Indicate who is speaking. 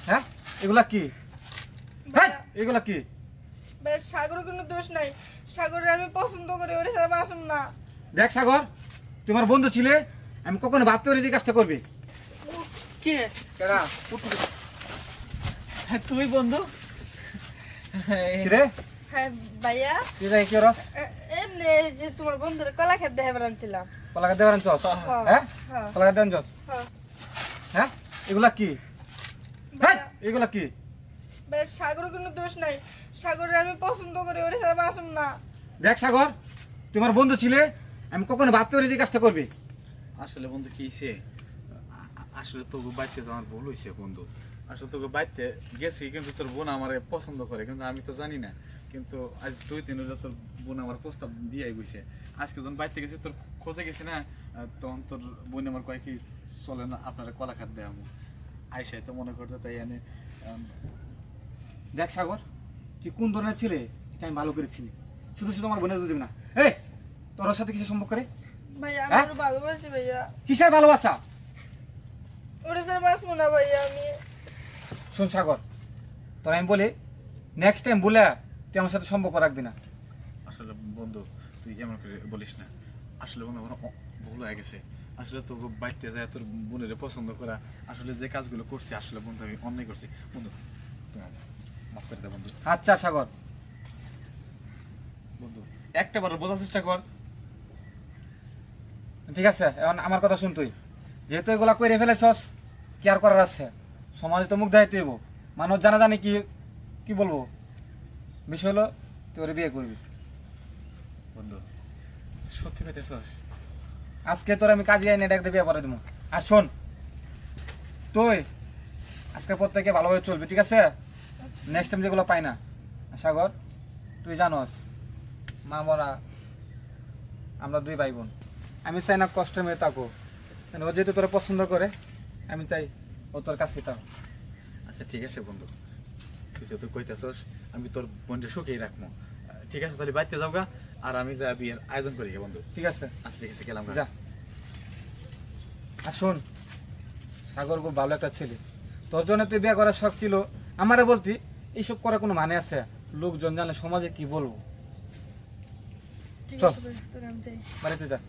Speaker 1: হ্যাঁ এগুলা কি? হ্যাঁ এগুলা কি?
Speaker 2: ভাই সাগরের কোনো দোষ নাই, সাগরের আমি পছন্দ করি, ওরে ছাড়া বাসুম না।
Speaker 1: দেখ সাগর, তোমার বন্ধু ছিলে, আমি কখনো ভাবতে পারি যে কাজটা করবি।
Speaker 3: কে
Speaker 1: কেডা?
Speaker 3: তুই বন্ধু?
Speaker 1: রে
Speaker 2: হ্যাঁ ভাইয়া,
Speaker 1: তুই যাই কি রস
Speaker 2: এমনি যে তোমার বন্ধুর কলা খেতে দেখাবে আনছিলাম।
Speaker 1: কলাকে দেওয়ার চস? হ্যাঁ কলাকে দেওয়ার চস? হ্যাঁ এগুলা কি? হ্যাঁ এগুলা কি?
Speaker 2: ভাই সাগরের কোনো দোষ নাই, সাগরের আমি পছন্দ করি, ওরে ছাড়া বাসুম না।
Speaker 1: দেখ সাগর, তোমার বন্ধু ছিলে, আমি কখনো ভাবতে পারি যে কাজটা করবি।
Speaker 4: আসলে বন্ধু কি হইছে, আসলে তোকে বাইতে যাওয়ার ভুল হয়েছে বন্ধু। আসলে তোকে বাইতে গেছি, কিন্তু তোর বোন আমার পছন্দ করে, কিন্তু আমি তো জানি না। কিন্তু আজ 2 দিন হলো তোর বোন আমার প্রস্তাব দিয়ে গেছে। আজকে যখন বাইতে গেছি, তোর খোঁজে গেছি না, তখন তোর বোন আমার কয়েক চলে না, আপনারা কলা খাত দেয় আমি আইসাই তো মনে করতো তাই এনে।
Speaker 1: দেখ সাগর, তুই কোন ধরনের ছেলে এটা আমি ভালো করে চিনি। শুধু শুধু আমার বোনের দিবি না। এই তোর সাথে কিসের সম্পর্ক রে?
Speaker 2: ভাইয়া আমি ওরে ভালোবাসি ভাইয়া।
Speaker 1: কিসের ভালোবাসা?
Speaker 2: ওরে ছাড়া বাঁচবো না ভাইয়া আমি।
Speaker 1: শোন সাগর, তোর আমি বলি, নেক্সট টাইম বলে তুই আমার সাথে সম্পর্ক রাখবি না।
Speaker 4: আসলে বন্ধু তুই এমন করে বলিস না। আসলে বন্ধু আমার ভুল হয়ে গেছে। আসলে তোকে বাইতে যায় তোর বোনের পছন্দ করা, আসলে যে কাজগুলো করছি, আসলে বন্ধু আমি অন্যায় করছি। বন্ধু তুমি মাফ করে দে বন্ধু।
Speaker 1: আচ্ছা সাগর,
Speaker 4: বন্ধু একটা বার বোঝার চেষ্টা কর।
Speaker 1: ঠিক আছে, এখন আমার কথা শুন। তুই যেহেতু এগুলা করে ফেলেছস, কি আর করার আছে? সমাজে তো মুখ দেখাইতে হইব, মানুষ জানা জানি কি কি বলবো। বিষয় হলো তুই ওরে বিয়ে করবি।
Speaker 4: বন্ধু সত্যি পেতেছস?
Speaker 1: আজকে তোর আমি কাজে এনে ডাকতে বিয়ে করে দেবো। আর শোন, তুই আজকের পর থেকে ভালোভাবে চলবি, ঠিক আছে? নেক্সট টাইম যেগুলো পাই না। সাগর, তুই জানোস মা মরা আমরা 2 ভাই বোন। আমি চাই না কষ্টের মেয়ে থাকো, ও যেহেতু তোরা পছন্দ করে, আমি চাই ও তোর কাছে থাকো।
Speaker 4: আচ্ছা ঠিক আছে বন্ধু, তুই যেহেতু কইতেছস, আমি তোর বোনটা সুখেই রাখবো। ঠিক আছে, তাহলে বাইতে যাও গা, আর আমি যা বিয়ের আয়োজন করি গে বন্ধু।
Speaker 1: ঠিক আছে?
Speaker 4: আচ্ছা ঠিক আছে, গেলাম
Speaker 1: যা। আর শোন, সাগর খুব ভালো একটা ছেলে, তোর জন্য তুই বিয়ে করার শখ ছিল, আমারে বলতি। এইসব করার কোনো মানে আছে? লোকজন জানলে সমাজে কি বলবো?
Speaker 2: ঠিক
Speaker 1: চল
Speaker 2: আছে ভাই, তোরে আমি যাই।
Speaker 1: বাড়িতে যা।